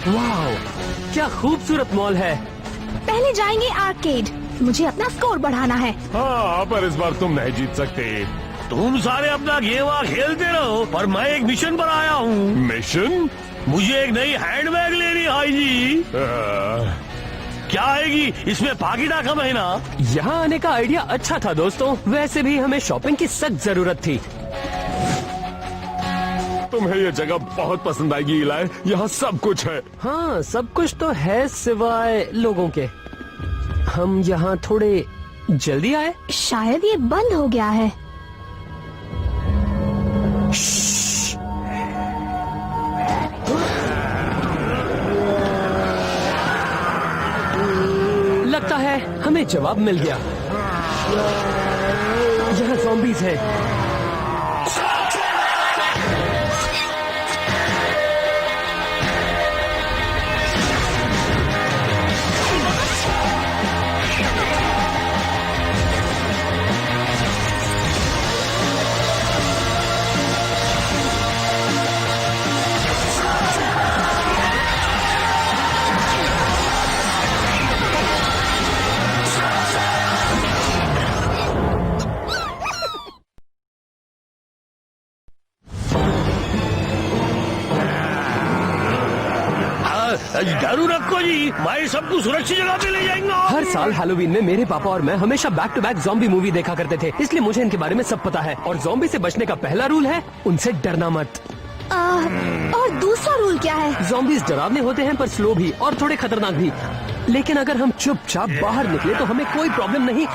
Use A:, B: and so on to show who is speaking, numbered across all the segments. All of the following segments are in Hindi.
A: वाह, क्या खूबसूरत मॉल है।
B: पहले जाएंगे आर्केड, मुझे अपना स्कोर बढ़ाना है।
C: हाँ, पर इस बार तुम नहीं जीत सकते।
D: तुम सारे अपना गेवा खेलते रहो, पर मैं एक मिशन पर आया हूँ।
C: मिशन?
D: मुझे एक नई हैंडबैग लेनी है भाई जी। क्या आएगी इसमें? पाकिटा कम है ना?
A: यहाँ आने का आइडिया अच्छा था दोस्तों, वैसे भी हमें शॉपिंग की सख्त जरूरत थी।
C: तुम्हें ये जगह बहुत पसंद आएगी इलाय, यहाँ सब कुछ है।
A: हाँ, सब कुछ तो है सिवाय लोगों के। हम यहाँ थोड़े जल्दी आए।
B: शायद ये बंद हो गया है।
A: लगता है हमें जवाब मिल गया। यहाँ ज़ॉम्बीज़ हैं।
D: जरूर रखो जी, मैं सबको सुरक्षित जगह पे ले जाएंगा।
A: हर साल हैलोवीन में मेरे पापा और मैं हमेशा back to back zombie movie देखा करते थे, इसलिए मुझे इनके बारे में सब पता है। और ज़ॉम्बी से बचने का पहला रूल है, उनसे डरना मत।
B: और दूसरा रूल क्या है?
A: ज़ॉम्बीज़ डरावने होते हैं पर स्लो भी और थोड़े खतरनाक भी। लेकिन अगर हम चुपचाप बाहर निकले तो हमें कोई प्रॉब्लम नहीं।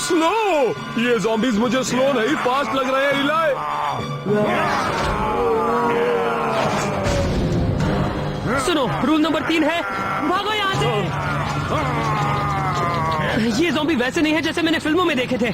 C: स्लो? ये ज़ॉम्बीज़ मुझे स्लो नहीं, फास्ट लग रहे हैं इलाय।
A: सुनो, रूल नंबर 3 है, भागो यहाँ से। ये ज़ॉम्बी वैसे नहीं है जैसे मैंने फिल्मों में देखे थे।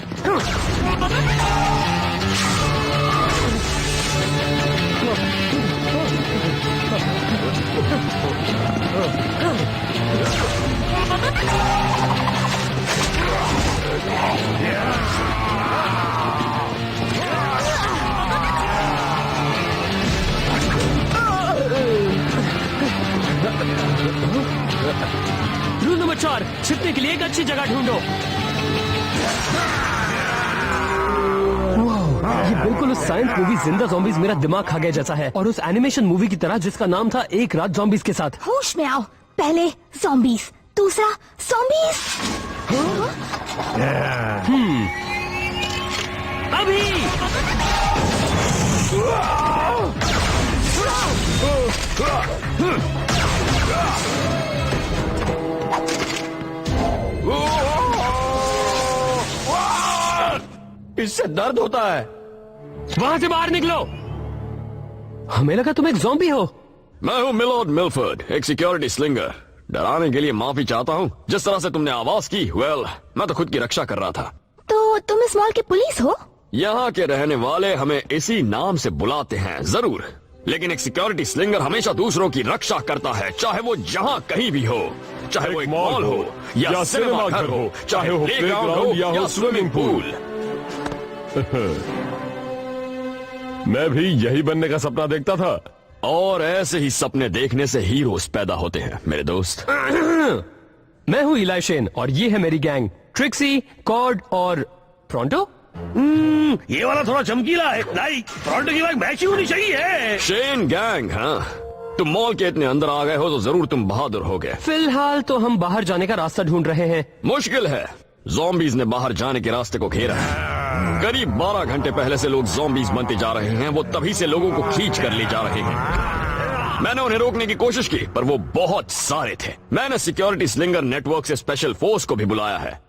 A: रूल नंबर 4, छिपने के लिए एक अच्छी जगह ढूंढो। ये बिल्कुल उस साइंस मूवी जिंदा ज़ॉम्बीज़ मेरा दिमाग खा गया जैसा है, और उस एनिमेशन मूवी की तरह जिसका नाम था एक रात ज़ॉम्बीज़ के साथ।
B: होश में आओ, पहले ज़ॉम्बीज़, दूसरा ज़ॉम्बीज़।
A: अभी
D: इससे दर्द होता है।
A: वहाँ से बाहर निकलो। हमें लगा तुम एक ज़ॉम्बी हो।
E: मैं हूँ मिलॉर्ड मिलफर्ड, एक सिक्योरिटी स्लिंगर। डराने के लिए माफी चाहता हूँ। जिस तरह से तुमने आवाज की, मैं तो खुद की रक्षा कर रहा था।
B: तो तुम इस मॉल के पुलिस हो?
E: यहाँ के रहने वाले हमें इसी नाम से बुलाते हैं, जरूर। लेकिन एक सिक्योरिटी स्लिंगर हमेशा दूसरों की रक्षा करता है, चाहे वो जहाँ कहीं भी हो। चाहे वो एक मॉल हो या सिनेमा घर हो, चाहे वो प्लेग्राउंड हो या स्विमिंग पूल।
C: मैं भी यही बनने का सपना देखता था।
E: और ऐसे ही सपने देखने से हीरोज पैदा होते हैं मेरे दोस्त।
A: मैं हूँ इलाई शेन और ये है मेरी गैंग, ट्रिक्सी, कॉर्ड और प्रोंटो।
D: ये वाला थोड़ा चमकीला है। नहीं, फ्रंट की बाइक मैची होनी चाहिए।
E: शेन गैंग, हाँ। तुम मॉल के इतने अंदर आ गए हो तो जरूर तुम बहादुर हो गए।
A: फिलहाल तो हम बाहर जाने का रास्ता ढूंढ रहे हैं।
E: मुश्किल है, ज़ॉम्बीज़ ने बाहर जाने के रास्ते को घेरा है। करीब 12 घंटे पहले से लोग ज़ॉम्बीज़ बनते जा रहे हैं। वो तभी से लोगों को खींच कर ले जा रहे हैं। मैंने उन्हें रोकने की कोशिश की, पर वो बहुत सारे थे। मैंने सिक्योरिटी स्लिंगर नेटवर्क से स्पेशल फोर्स को भी बुलाया है।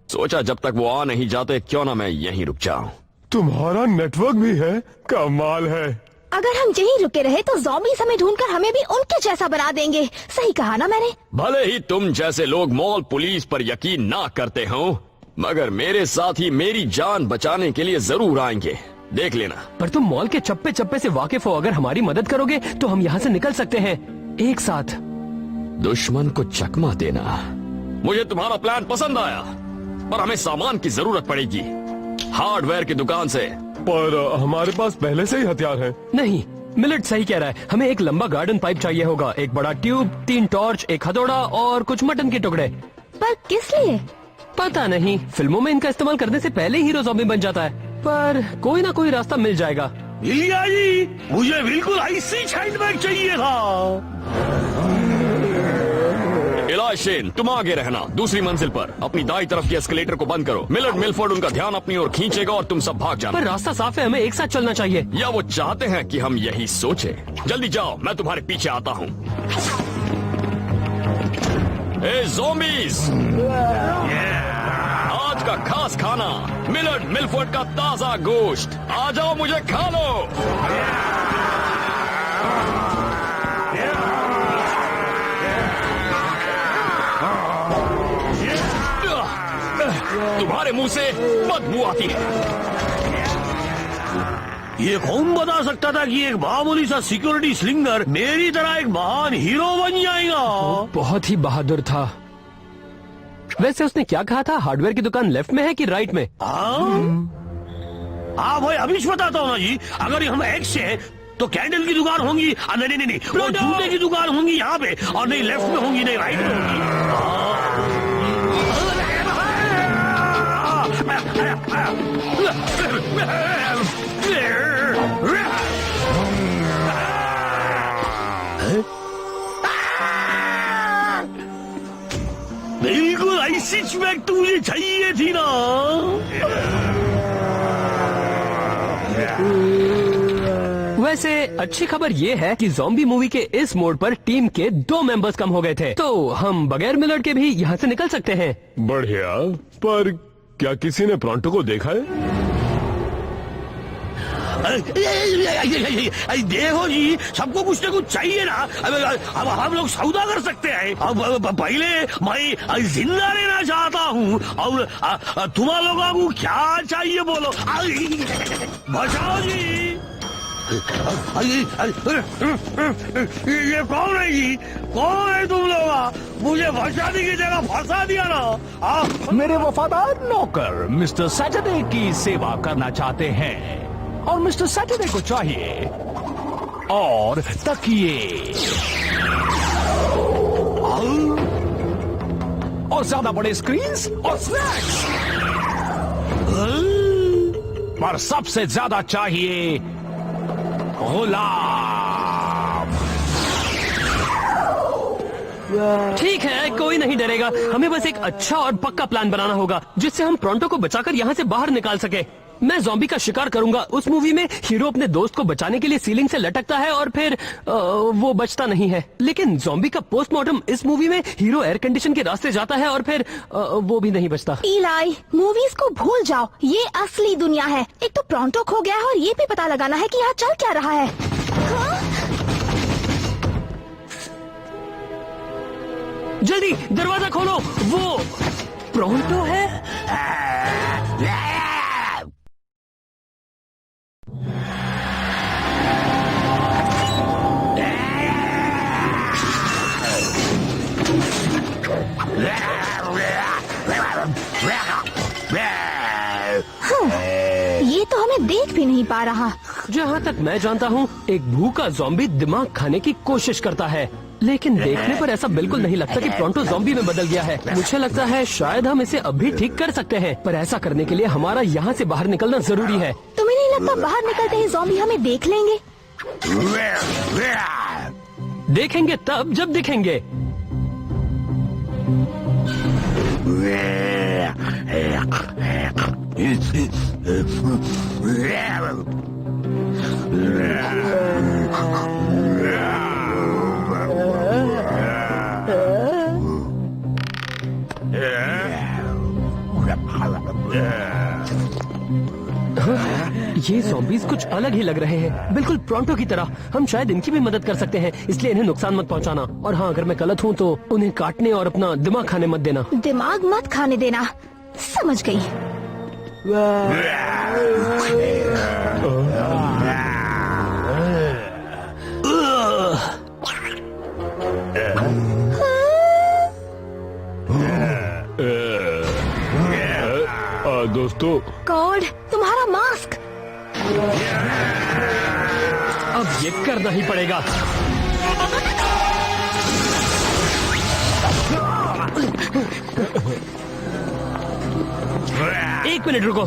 E: सोचा जब तक वो आ नहीं जाते, क्यों ना मैं यहीं रुक जाऊं।
C: तुम्हारा नेटवर्क भी है? कमाल है।
B: अगर हम यहीं रुके रहे तो ज़ॉम्बीज़ हमें ढूंढकर हमें भी उनके जैसा बना देंगे। सही कहा ना मैंने?
E: भले ही तुम जैसे लोग मॉल पुलिस पर यकीन ना करते हो, मगर मेरे साथ ही मेरी जान बचाने के लिए जरूर आएंगे, देख लेना।
A: पर तुम मॉल के चप्पे चप्पे से वाकिफ हो, अगर हमारी मदद करोगे तो हम यहाँ से निकल सकते हैं एक साथ।
E: दुश्मन को चकमा देना। मुझे तुम्हारा प्लान पसंद आया, पर हमें सामान की जरूरत पड़ेगी, हार्डवेयर की दुकान से।
C: पर हमारे पास पहले से ही हथियार हैं।
A: नहीं, मिलट सही कह रहा है, हमें एक लंबा गार्डन पाइप चाहिए होगा, एक बड़ा ट्यूब, 3 टॉर्च, एक हथौड़ा और कुछ मटन के टुकड़े।
B: पर किस लिए?
A: पता नहीं, फिल्मों में इनका इस्तेमाल करने से पहले हीरो ज़ॉम्बी बन जाता है, पर कोई ना कोई रास्ता मिल जाएगा।
D: इलिया जी, मुझे बिल्कुल ऐसी हैंडबैग चाहिए था।
E: इलाज शेन, तुम आगे रहना, दूसरी मंजिल पर अपनी दाई तरफ के एस्केलेटर को बंद करो। मिलर्ड मिलफोर्ड उनका ध्यान अपनी ओर खींचेगा और तुम सब भाग जाना।
A: पर रास्ता साफ है, हमें एक साथ चलना चाहिए।
E: या वो चाहते हैं कि हम यही सोचें? जल्दी जाओ, मैं तुम्हारे पीछे आता हूँ। ए ज़ॉम्बीज़, आज का खास खाना मिलर्ड मिलफोर्ड का ताजा गोश्त। आ जाओ, मुझे खा लो। तुम्हारे मुंह से बदबू आती है।
D: ये कौन बता सकता था कि एक मामूली सा सिक्योरिटी स्लिंगर मेरी तरह एक महान हीरो बन जाएगा।
A: बहुत ही बहादुर था। वैसे उसने क्या कहा था, हार्डवेयर की दुकान लेफ्ट में है कि राइट में?
D: हाँ भाई, अभी बताता हूँ ना जी। अगर हम एक्स से हैं, तो कैंडल की दुकान होंगी। नहीं, वो जूते की दुकान होंगी यहाँ पे, और नहीं लेफ्ट में होंगी, नहीं राइट में होंगी। बिल्कुल ऐसी बैग तो मुझे चाहिए थी ना।
A: वैसे अच्छी खबर ये है कि ज़ॉम्बी मूवी के इस मोड पर टीम के 2 मेंबर्स कम हो गए थे, तो हम बगैर मिलर्ड के भी यहाँ से निकल सकते हैं।
C: बढ़िया, पर क्या किसी ने प्रोंटो को देखा है?
D: देखो जी, सबको कुछ ना कुछ चाहिए ना। अब हम लोग सौदा कर सकते हैं। अब पहले मैं जिंदा रहना चाहता हूँ, और तुम लोगों को क्या चाहिए बोलो। बचाओ जी। ये कौन है जी? कौन है तुम लोग? मुझे बचाने की जगह फंसा दिया ना।
F: मेरे वफादार नौकर मिस्टर सैटरडे की सेवा करना चाहते हैं, और मिस्टर सैटरडे को चाहिए और तकिए और ज्यादा बड़े स्क्रीन्स और स्नैक्स, पर सबसे ज्यादा चाहिए गुलाम।
A: ठीक है, कोई नहीं डरेगा। हमें बस एक अच्छा और पक्का प्लान बनाना होगा, जिससे हम प्रोंटो को बचाकर यहाँ से बाहर निकाल सके। मैं ज़ॉम्बी का शिकार करूंगा। उस मूवी में हीरो अपने दोस्त को बचाने के लिए सीलिंग से लटकता है और फिर वो बचता नहीं है, लेकिन ज़ॉम्बी का पोस्टमार्टम इस मूवी में हीरो एयर कंडीशन के रास्ते जाता है और फिर वो भी नहीं बचता।
B: इलाई, मूवीज को भूल जाओ, ये असली दुनिया है। एक तो प्रोंटो खो गया है और ये भी पता लगाना है कि यहाँ चल क्या रहा है। हाँ?
A: जल्दी दरवाजा खोलो, वो प्रोंटो है।
B: ये तो हमें देख भी नहीं पा रहा।
A: जहाँ तक मैं जानता हूँ, एक भूखा ज़ॉम्बी दिमाग खाने की कोशिश करता है, लेकिन देखने पर ऐसा बिल्कुल नहीं लगता कि प्रोंटो ज़ॉम्बी में बदल गया है। मुझे लगता है शायद हम इसे अब भी ठीक कर सकते हैं, पर ऐसा करने के लिए हमारा यहाँ से बाहर निकलना जरूरी है।
B: तुम्हें नहीं लगता बाहर निकलते ही ज़ॉम्बी हमें देख लेंगे?
A: देखेंगे तब जब दिखेंगे। ये ज़ॉम्बीज़ कुछ अलग ही लग रहे हैं, बिल्कुल प्रोंटो की तरह। हम शायद इनकी भी मदद कर सकते हैं, इसलिए इन्हें नुकसान मत पहुंचाना। और हाँ, अगर मैं गलत हूँ तो उन्हें काटने और अपना दिमाग खाने मत देना।
B: दिमाग मत खाने देना, समझ गई।
C: दोस्तों,
B: गॉड, तुम्हारा मास्क।
A: अब ये करना ही पड़ेगा। एक मिनट रुको।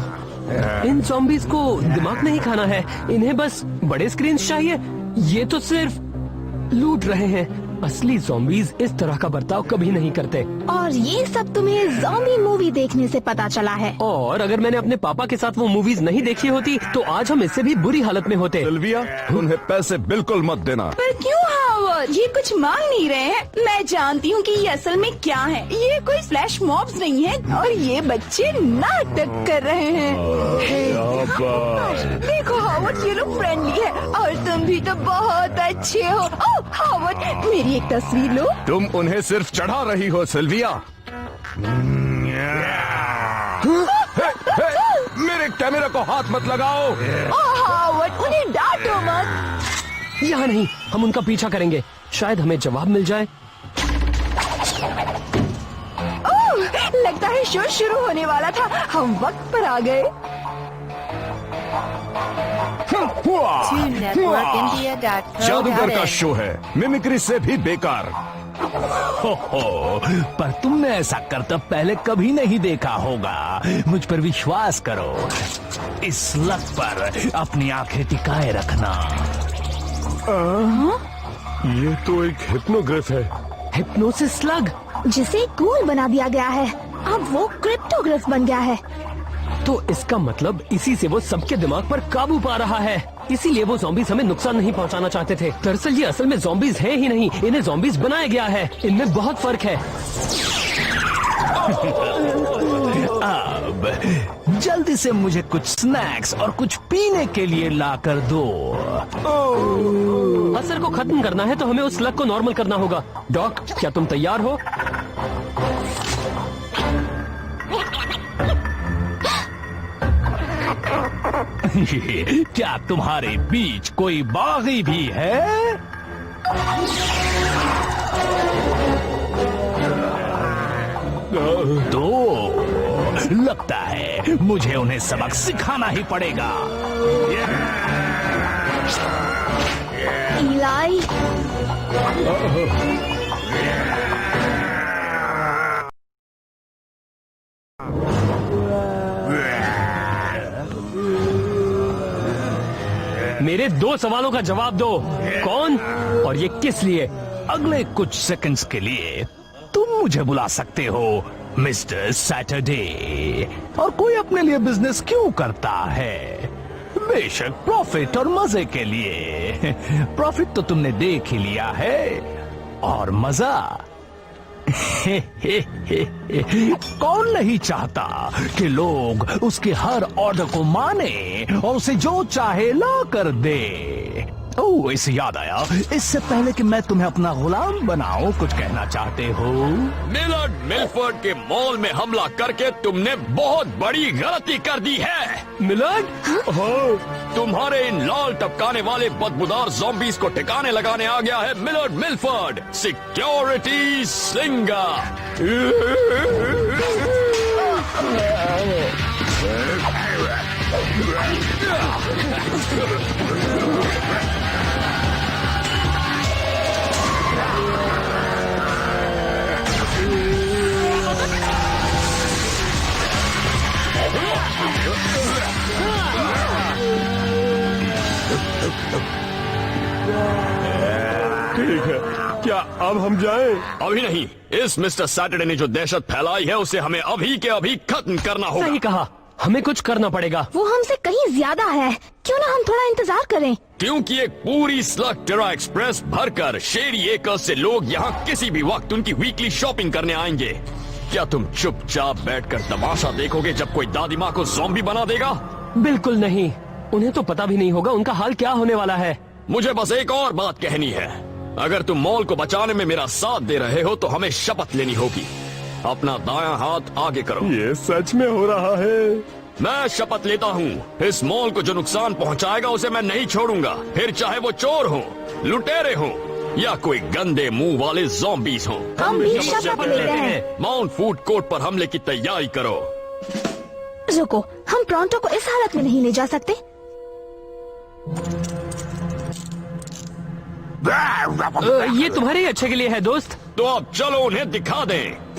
A: इन ज़ॉम्बीज़ को दिमाग नहीं खाना है, इन्हें बस बड़े स्क्रीन चाहिए। ये तो सिर्फ लूट रहे हैं। असली ज़ॉम्बीज़ इस तरह का बर्ताव कभी नहीं करते।
B: और ये सब तुम्हें ज़ॉम्बी मूवी देखने से पता चला है।
A: और अगर मैंने अपने पापा के साथ वो मूवीज नहीं देखी होती तो आज हम इससे भी बुरी हालत में होते।
C: सिल्विया, उन्हें पैसे बिल्कुल मत देना।
G: पर क्यों हावर्ड, ये कुछ मांग नहीं रहे हैं। मैं जानती हूँ कि ये असल में क्या है। ये कोई फ्लैश मॉब्स नहीं है और ये बच्चे नाटक कर रहे हैं। देखो हावर्ड, ये लोग फ्रेंडली है और तुम भी तो बहुत अच्छे हो। ओह हावर्ड, मेरी एक तस्वीर लो।
C: तुम उन्हें सिर्फ चढ़ा रही हो सिल्विया। मेरे कैमरा को हाथ मत लगाओ।
G: ओह हावर्ड, उन्हें डांटो मत।
A: यहाँ नहीं, हम उनका पीछा करेंगे, शायद हमें जवाब मिल जाए।
G: ओह, लगता है शो शुरू होने वाला था। हम वक्त पर आ गए।
C: जादूगर का शो है, मिमिक्री से भी बेकार।
F: हो, पर तुमने ऐसा करतब पहले कभी नहीं देखा होगा। मुझ पर विश्वास करो। इस लत पर अपनी आंखें टिकाए रखना।
C: ये तो एक हिप्नोग्रिफ है।
A: हिप्नोसिस स्लग,
B: जिसे कूल बना दिया गया है। अब वो क्रिप्टोग्राफ बन गया है।
A: तो इसका मतलब इसी से वो सबके दिमाग पर काबू पा रहा है। इसीलिए वो ज़ॉम्बीज़ हमें नुकसान नहीं पहुंचाना चाहते थे। दरअसल ये असल में ज़ॉम्बीज़ हैं ही नहीं, इन्हें ज़ॉम्बीज़ बनाया गया है। इनमें बहुत फर्क है।
F: अब जल्दी से मुझे कुछ स्नैक्स और कुछ पीने के लिए ला कर दो।
A: असर को खत्म करना है तो हमें उस लक को नॉर्मल करना होगा। डॉक, क्या तुम तैयार हो?
F: क्या तुम्हारे बीच कोई बागी भी है? तो लगता है मुझे उन्हें सबक सिखाना ही पड़ेगा।
B: इलाई,
A: मेरे 2 सवालों का जवाब दो। कौन और ये किस लिए?
F: अगले कुछ सेकंड्स के लिए तुम मुझे बुला सकते हो मिस्टर सैटरडे। और कोई अपने लिए बिजनेस क्यों करता है? बेशक प्रॉफिट और मजे के लिए। प्रॉफिट तो तुमने देख ही लिया है, और मजा कौन नहीं चाहता कि लोग उसके हर ऑर्डर को माने और उसे जो चाहे ला कर दे। ओह, इससे याद आया, इससे पहले कि मैं तुम्हें अपना गुलाम बनाऊं, कुछ कहना चाहते हो?
E: मिलर्ड मिलफर्ड के मॉल में हमला करके तुमने बहुत बड़ी गलती कर दी है।
A: मिलर्ड?
E: तुम्हारे इन लाल टपकाने वाले बदबूदार ज़ॉम्बीज़ को ठिकाने लगाने आ गया है मिलर्ड मिलफर्ड, सिक्योरिटी सिंगर।
C: ठीक है, क्या अब हम जाएं?
E: अभी नहीं। इस मिस्टर सैटरडे ने जो दहशत फैलाई है उसे हमें अभी के अभी खत्म करना होगा।
A: सही कहा, हमें कुछ करना पड़ेगा।
B: वो हमसे कहीं ज्यादा है। क्यों ना हम थोड़ा इंतजार करें?
E: क्योंकि एक पूरी स्लग टेरा एक्सप्रेस भरकर शेरी एकर्स से लोग यहाँ किसी भी वक्त उनकी वीकली शॉपिंग करने आएंगे। क्या तुम चुपचाप बैठकर तमाशा देखोगे जब कोई दादी माँ को ज़ॉम्बी बना देगा?
A: बिल्कुल नहीं, उन्हें तो पता भी नहीं होगा उनका हाल क्या होने वाला है।
E: मुझे बस एक और बात कहनी है। अगर तुम मॉल को बचाने में मेरा साथ दे रहे हो तो हमें शपथ लेनी होगी। अपना दायां हाथ आगे करो।
C: ये सच में हो रहा है।
E: मैं शपथ लेता हूँ, इस मॉल को जो नुकसान पहुँचाएगा उसे मैं नहीं छोड़ूंगा, फिर चाहे वो चोर हो, लुटेरे हो या कोई गंदे मुंह वाले ज़ॉम्बीज़ हो।
B: हम भी शपथ लेते हैं।
E: माउंट फूड कोर्ट पर हमले की तैयारी करो।
B: रुको, हम प्रोंटो को इस हालत में नहीं ले जा सकते।
A: ये तुम्हारे ही अच्छे के लिए है दोस्त।
E: तो अब चलो उन्हें दिखा दें।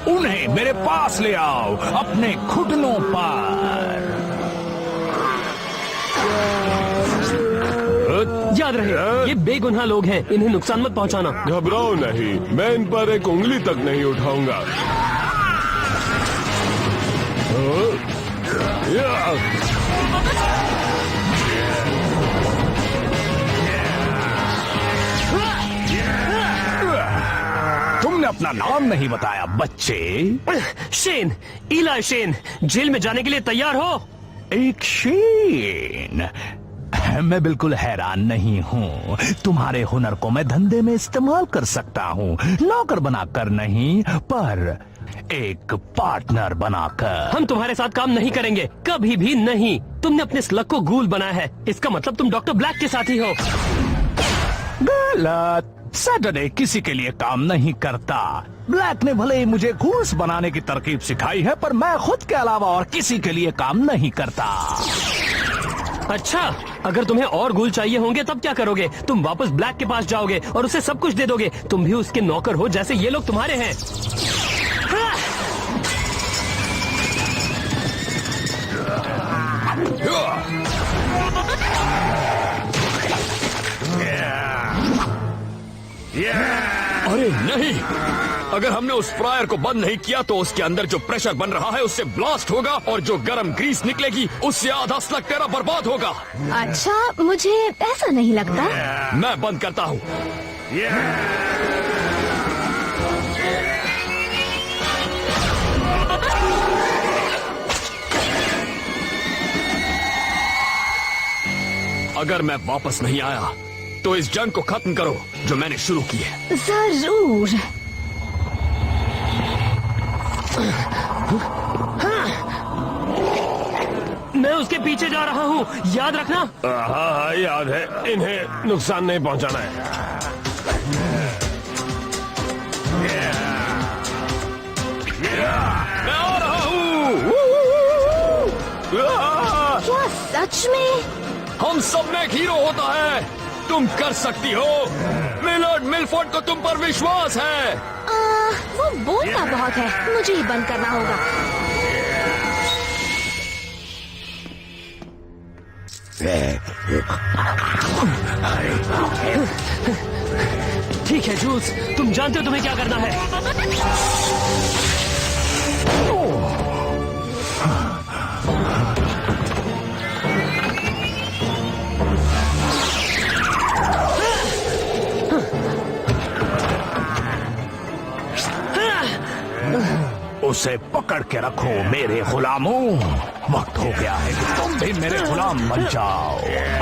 F: उन्हें मेरे पास ले आओ अपने घुटनों पर।
A: याद रहे, ये बेगुनाह लोग हैं, इन्हें नुकसान मत पहुंचाना।
C: घबराओ नहीं, मैं इन पर एक उंगली तक नहीं उठाऊंगा।
F: तुमने अपना नाम नहीं बताया बच्चे।
A: शेन, इला शेन, जेल में जाने के लिए तैयार हो?
F: एक शेन, मैं बिल्कुल हैरान नहीं हूँ। तुम्हारे हुनर को मैं धंधे में इस्तेमाल कर सकता हूँ, नौकर बनाकर नहीं, पर एक पार्टनर बनाकर।
A: हम तुम्हारे साथ काम नहीं करेंगे, कभी भी नहीं। तुमने अपने स्लग को गूल बनाया है, इसका मतलब तुम डॉक्टर ब्लैक के साथी हो।
F: गलत। सैटरडे किसी के लिए काम नहीं करता। ब्लैक ने भले ही मुझे घूस बनाने की तरकीब सिखाई है, पर मैं खुद के अलावा और किसी के लिए काम नहीं करता।
A: अच्छा, अगर तुम्हें और गूल चाहिए होंगे तब क्या करोगे? तुम वापस ब्लैक के पास जाओगे और उसे सब कुछ दे दोगे। तुम भी उसके नौकर हो जैसे ये लोग तुम्हारे हैं।
E: अरे नहीं, अगर हमने उस फ्रायर को बंद नहीं किया तो उसके अंदर जो प्रेशर बन रहा है उससे ब्लास्ट होगा और जो गर्म ग्रीस निकलेगी उससे आधा स्लग तेरा बर्बाद होगा।
B: अच्छा, मुझे ऐसा नहीं लगता।
E: मैं बंद करता हूँ। अगर मैं वापस नहीं आया तो इस जंग को खत्म करो जो मैंने शुरू की है।
B: जरूर।
A: मैं उसके पीछे जा रहा हूँ, याद रखना।
C: हाँ, याद है। इन्हें नुकसान नहीं पहुंचाना है।
E: मैं आ रहा हूँ।
B: क्या सच में?
E: हम सब में एक हीरो होता है, तुम कर सकती हो। मिलर्ड मिलफोर्ड को तुम पर विश्वास है।
B: वो बोलता बहुत है, मुझे ही बंद करना होगा।
A: ठीक है जूस, तुम जानते हो तुम्हें क्या करना है।
F: उसे पकड़ के रखो मेरे गुलामों। वक्त हो गया है कि तुम भी मेरे गुलाम बन जाओ।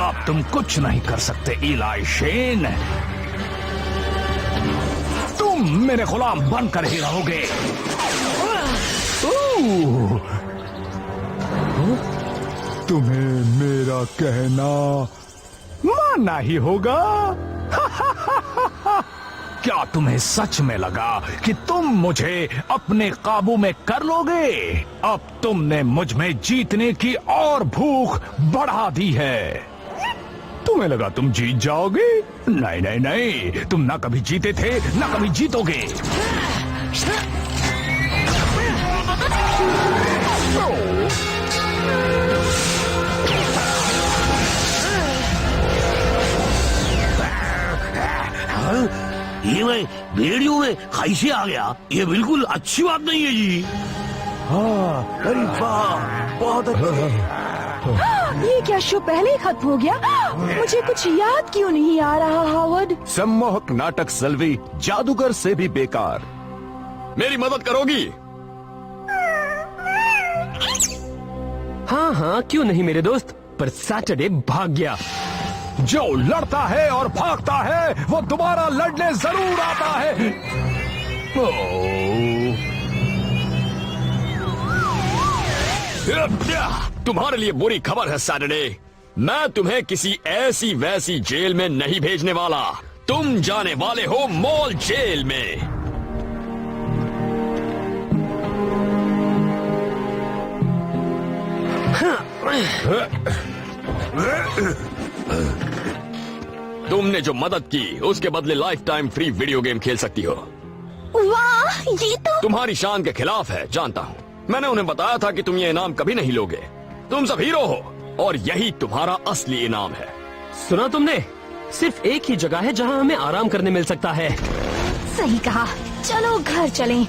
F: अब तुम कुछ नहीं कर सकते इलाई शेन, तुम मेरे गुलाम बनकर ही रहोगे। तुम्हें मेरा कहना मानना ही होगा। क्या तुम्हें सच में लगा कि तुम मुझे अपने काबू में कर लोगे? अब तुमने मुझ में जीतने की और भूख बढ़ा दी है। तुम्हें लगा तुम जीत जाओगे? नहीं नहीं नहीं, तुम ना कभी जीते थे ना कभी जीतोगे।
D: ये मैं भेड़ियों में कैसे आ गया? ये बिल्कुल अच्छी बात नहीं है जी।
C: हाँ, अरे वाह, बहुत अच्छा।
G: ये क्या शो पहले ही खत्म हो गया? मुझे कुछ याद क्यों नहीं आ रहा हावर्ड?
C: सम्मोहक नाटक सल्वी, जादूगर से भी बेकार।
E: मेरी मदद करोगी?
A: हाँ हाँ, क्यों नहीं मेरे दोस्त। पर सैटरडे भाग गया।
F: जो लड़ता है और भागता है वो दोबारा लड़ने जरूर आता है।
E: तुम्हारे लिए बुरी खबर है सैटरडे। मैं तुम्हें किसी ऐसी वैसी जेल में नहीं भेजने वाला। तुम जाने वाले हो मॉल जेल में। तुमने जो मदद की उसके बदले life time free video game खेल सकती हो।
B: वाह, ये तो
E: तुम्हारी शान के खिलाफ है, जानता हूँ। मैंने उन्हें बताया था कि तुम ये इनाम कभी नहीं लोगे। तुम सब हीरो हो और यही तुम्हारा असली इनाम है।
A: सुना तुमने? सिर्फ एक ही जगह है जहाँ हमें आराम करने मिल सकता है।
B: सही कहा। चलो घर चलें।